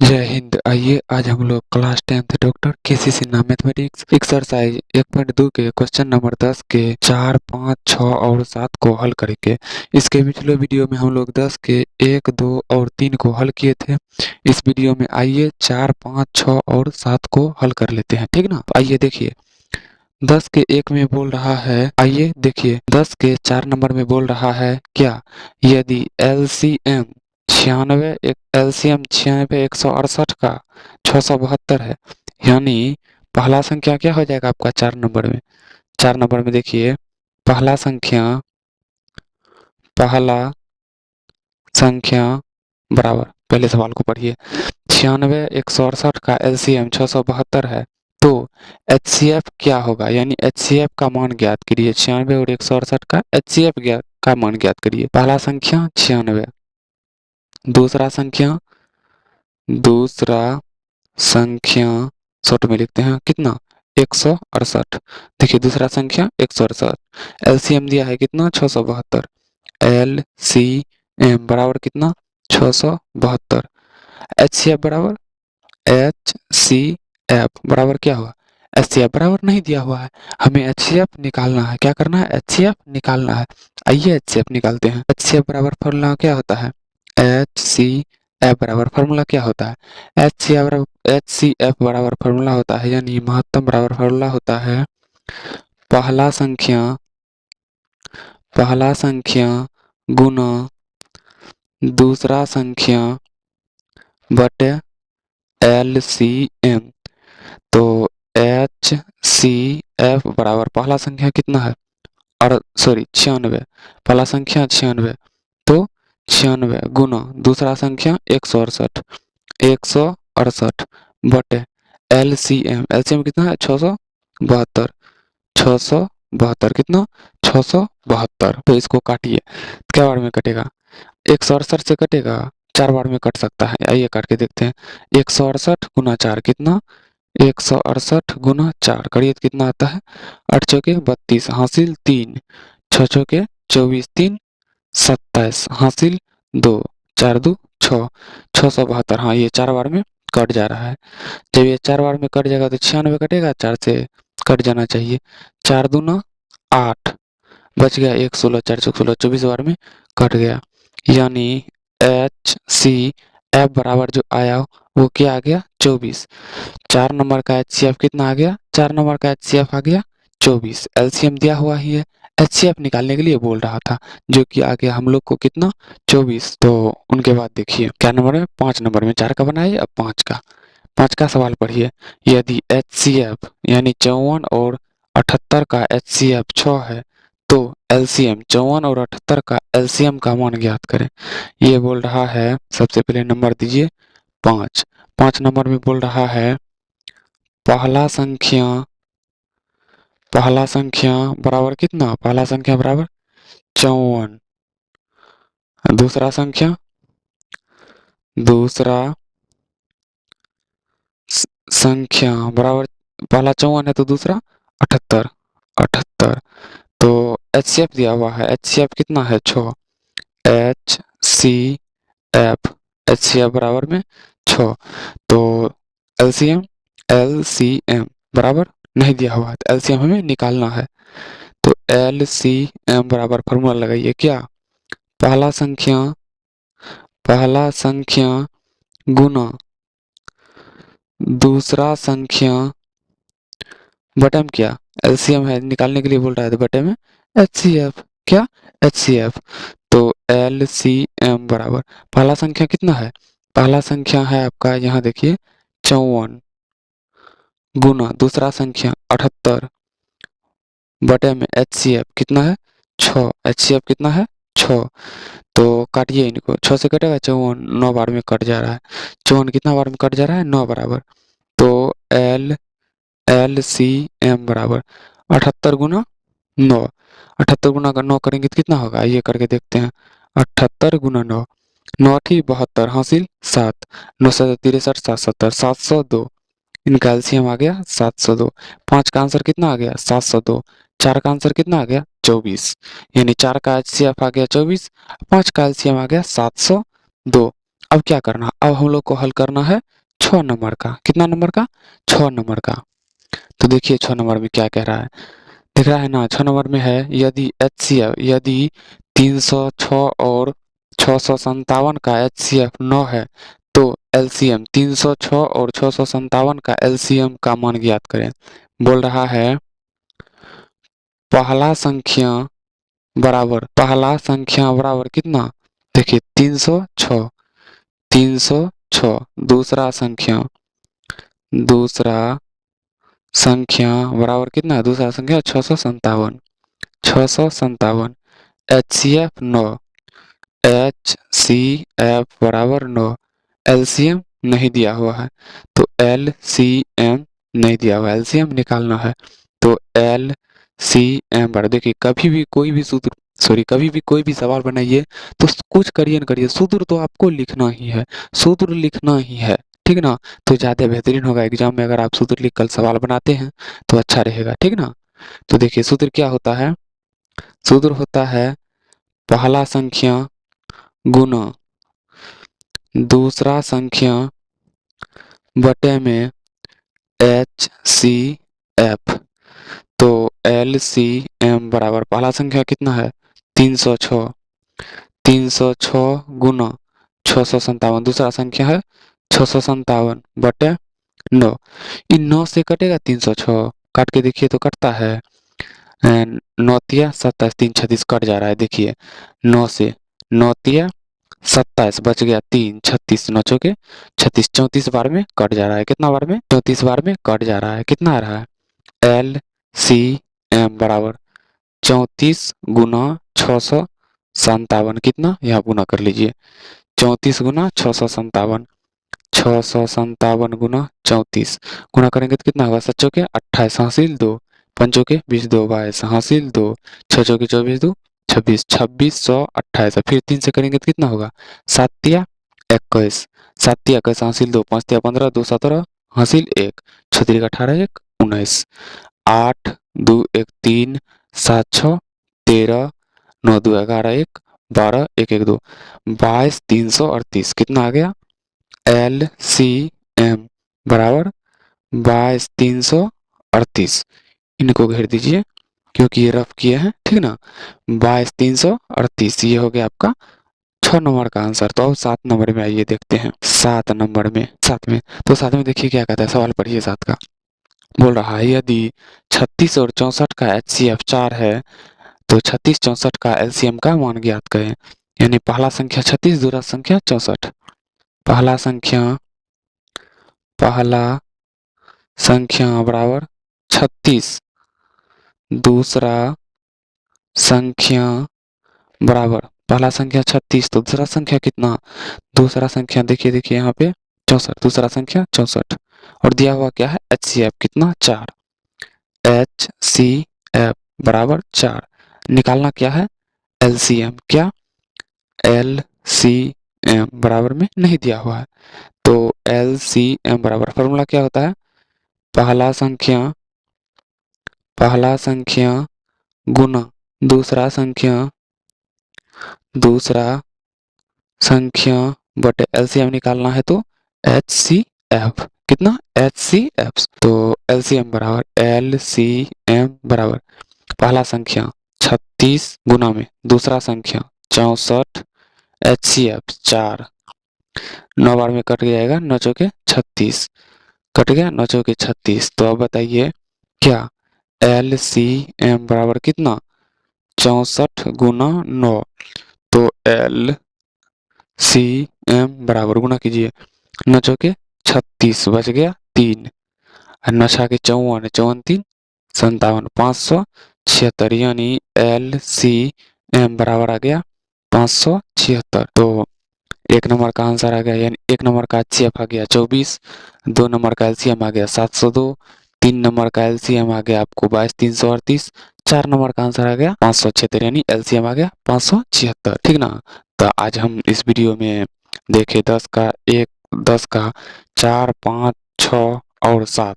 जय हिंद। आइए आज हम लोग क्लास 10th डॉक्टर केसी सिन्हा मैथमेटिक्स एक्सरसाइज 1.2 के क्वेश्चन नंबर 10 के 4, 5, 6 और 7 को हल करेंगे। इसके पिछले वीडियो में हम लोग 10 के 1, 2 और 3 को हल किए थे। इस वीडियो में आइए 4, 5, 6 और 7 को हल कर लेते हैं, ठीक ना। आइए देखिए 10 के 1 में बोल रहा है, आइए देखिए 10 के 4 नंबर में बोल रहा है क्या, यदि एलसीएम 96 168 का 672 है, यानी पहला संख्या क्या हो जाएगा आपका 4 नंबर में। 4 नंबर में देखिए पहला संख्या बराबर, पहले सवाल को पढ़िए। 96 168 का एलसीएम 672 है, तो एचसीएफ क्या होगा, यानी एचसीएफ का मान ज्ञात करिए। 96 और 168 का एचसीएफ का मान ज्ञात करिए। पहला संख्या 96, दूसरा संख्या शॉर्ट में लिखते हैं कितना 168। देखिए दूसरा संख्या 168, एलसीएम दिया है कितना 672, एलसीएम बराबर कितना 672। एचसीएफ बराबर क्या हुआ, एचसीएफ बराबर नहीं दिया हुआ है, हमें एचसीएफ निकालना है। क्या करना है, एचसीएफ निकालना है। आइए एचसीएफ निकालते हैं। एचसीएफ बराबर फॉर्मूला क्या होता है, एचसीएफ बराबर फॉर्मूला क्या होता है, एचसीएफ बराबर फॉर्मूला होता है, यानी महत्तम बराबर फॉर्मूला होता है पहला संख्या गुना दूसरा संख्या बटे एलसीएम। तो एच सी एफ बराबर पहला संख्या कितना है, और सॉरी 96, पहला संख्या 96, तो 96 गुना दूसरा संख्या 168 बटे एलसीएम कितना है 672, 672 कितना 672। तो इसको काटिए, क्या बार में कटेगा, 168 से कटेगा, 4 बार में कट सकता है। आइए काट के देखते हैं। 168 गुना 4 कितना, 168 गुना 4 करिए तो कितना आता है, 8 चौके 32 हासिल 3, 6 चौके 24 3 27 हासिल 2, 4 2 6, 672। हाँ ये 4 बार में कट जा रहा है। जब ये 4 बार में कट जाएगा तो 96 कटेगा, 4 से कट जाना चाहिए। 4 दूना 8 बच गया, 1 16 4 16 24 बार में कट गया, यानी एच सी एफ बराबर जो आया वो क्या आ गया 24। 4 नंबर का एचसीएफ कितना आ गया, 4 नंबर का एचसीएफ आ गया 24। एलसीएम दिया हुआ ही है, एचसीएफ निकालने के लिए बोल रहा था, जो कि आ गया हम लोग को कितना 24। तो उनके बाद देखिए क्या नंबर में, 5 नंबर में 4 का बनाइए, अब 5 का सवाल पढ़िए। यदि एचसीएफ यानी 54 और 78 का एचसीएफ 6 है, तो एलसीएम 54 और 78 का एलसीएम का मान ज्ञात करें। ये बोल रहा है, सबसे पहले नंबर दीजिए 5 नंबर में बोल रहा है पहला संख्या बराबर कितना, पहला संख्या बराबर 54, दूसरा संख्या बराबर, पहला 54 है तो दूसरा 78। तो एचसीएफ दिया हुआ है, एचसीएफ कितना है 6, एचसीएफ बराबर में 6। तो एलसीएम बराबर नहीं दिया हुआ है, तो एलसीएम हमें निकालना है। तो एलसीएम बराबर फॉर्मूला लगाइए क्या, पहला संख्या गुना दूसरा संख्या बटे में क्या, एलसीएम है निकालने के लिए बोल रहा है, तो बटे में एचसीएफ, क्या एचसीएफ। तो एलसीएम बराबर पहला संख्या कितना है, पहला संख्या है आपका यहाँ देखिए 54 गुना दूसरा संख्या 78 बटे में एचसीएफ कितना है 6, एचसीएफ कितना है 6। तो काटिए इनको, 6 से कटेगा 54, 9 बार में कट जा रहा है। 54 कितना बार में कट जा रहा है, 9 बराबर। तो एल सी एम बराबर 78 गुना 9, 78 गुना 9 करेंगे तो कितना होगा, ये करके देखते हैं। 78 गुना 9, 9 थी 72 हासिल 7, 9 से 63 770 702, इनका एलसीएम आ गया 702। 5 का आंसर कितना आ गया 702, 4 का आंसर कितना आ गया 24, यानी 4 का एचसीएफ आ गया 24, 5 का एलसीएम आ गया 702। अब क्या करना, अब हम लोग को हल करना है 6 नंबर का। कितना नंबर का? 6 नंबर का। तो देखिए 6 नंबर में क्या कह रहा है, दिख रहा है ना। 6 नंबर में है यदि HCF, यदि 306 और 657 का HCF 9 है तो LCM 306 और 657 का LCM का मान ज्ञात करें। बोल रहा है पहला संख्या बराबर कितना, देखिए 306, 306। दूसरा संख्या बराबर कितना, दूसरा संख्या 657, 657। HCF 9, HCF बराबर 9। LCM नहीं दिया हुआ है तो LCM नहीं दिया हुआ, LCM निकालना है तो LCM बराबर, देखिए कभी भी कोई भी सूत्र, कभी भी कोई भी सवाल बनाइए तो कुछ करिए न करिए, सूत्र तो आपको लिखना ही है, सूत्र लिखना ही है, ठीक ना। तो ज्यादा बेहतरीन होगा एग्जाम में अगर आप सूत्र लिख कर सवाल बनाते हैं तो अच्छा रहेगा, ठीक ना। तो देखिए सूत्र क्या होता है, सूत्र होता है पहला संख्या गुना दूसरा संख्या बटे में HCF। तो LCM बराबर पहला संख्या कितना है 306, 306 गुना 657, दूसरा संख्या है 657 बटे 9। इन 9 से कटेगा 306, काट के देखिए तो कटता है 9 तिया 27, 3 36 कट जा रहा है। देखिए 9 से 9 तिया 27 बच गया 3, 36 9 चौके 36, 34 बार में कट जा रहा है। कितना बार में? 34 बार में कट जा रहा है। कितना आ रहा है? LCM बराबर 34 गुना 657। कितना? यहाँ गुना कर लीजिए, 34 गुना 657, 657 गुना 34 गुना करेंगे तो कितना होगा, 7 चौके 28, हासिल 2, 5 चौके 20, 2 22, हासिल 2, 6 चौके 24, 2 26, 2628। फिर 3 से करेंगे तो कितना होगा, 7 तिया 21, 7 तिया 21, हासिल 2, 5 तिया 15, 2 17, हासिल 1, 6 तिया 18, 1 19, 8 2 1 3, 7 6 13, 9 2 11, 1 12, 1 1 2, 22 338। कितना आ गया? LCM बराबर 22 338। इनको घेर दीजिए क्योंकि ये रफ किए हैं, ठीक ना। 22 338 ये हो गया आपका 6 नंबर का आंसर। तो अब 7 नंबर में आइए देखते हैं, 7 नंबर में, 7 में तो 7 में देखिए क्या कहता है, सवाल पढ़िए 7 का। बोल रहा है यदि 36 और 64 का HCF 4 है तो 36 64 का LCM का मान ज्ञात करें। यानी पहला संख्या 36, दूसरा संख्या 64। पहला संख्या बराबर 36, दूसरा संख्या बराबर, पहला संख्या 36 तो दूसरा संख्या कितना, दूसरा संख्या देखिए यहाँ पे 64, दूसरा संख्या 64 और दिया हुआ क्या है HCF कितना 4, HCF बराबर 4। निकालना क्या है LCM, क्या LCM बराबर में नहीं दिया हुआ है तो LCM बराबर फॉर्मूला क्या होता है, पहला संख्या गुना दूसरा संख्या बटे LCM निकालना है तो HCF। कितना HCF। तो LCM बराबर LCM बराबर पहला संख्या 36 गुना में दूसरा संख्या 64, HCF 4, 9 बार में कट जाएगा, 9 चौके 36 कट गया, 9 चौके 36। तो अब बताइए क्या LCM बराबर कितना 64 गुना 9। तो LCM बराबर गुना कीजिए, 9 चौके 36 बच गया 3, 9 छाके 54, 54 3 57, 576। यानी LCM बराबर आ गया 576। तो 1 नंबर का आंसर आ गया, यानी 1 नंबर का HCF आ गया 24, 2 नंबर का LCM आ गया 702, 3 नंबर का LCM आ गया आपको 22 338, 4 नंबर का आंसर आ गया 576, यानी LCM आ गया 576, ठीक ना। तो आज हम इस वीडियो में देखे 10 का 1, 10 का 4 5 6 और 7।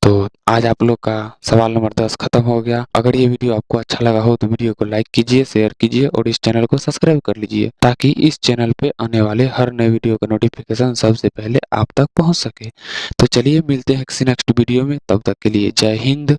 तो आज आप लोग का सवाल नंबर 10 खत्म हो गया। अगर ये वीडियो आपको अच्छा लगा हो तो वीडियो को लाइक कीजिए, शेयर कीजिए और इस चैनल को सब्सक्राइब कर लीजिए ताकि इस चैनल पे आने वाले हर नए वीडियो का नोटिफिकेशन सबसे पहले आप तक पहुंच सके। तो चलिए मिलते हैं किसी नेक्स्ट वीडियो में, तब तक के लिए जय हिंद।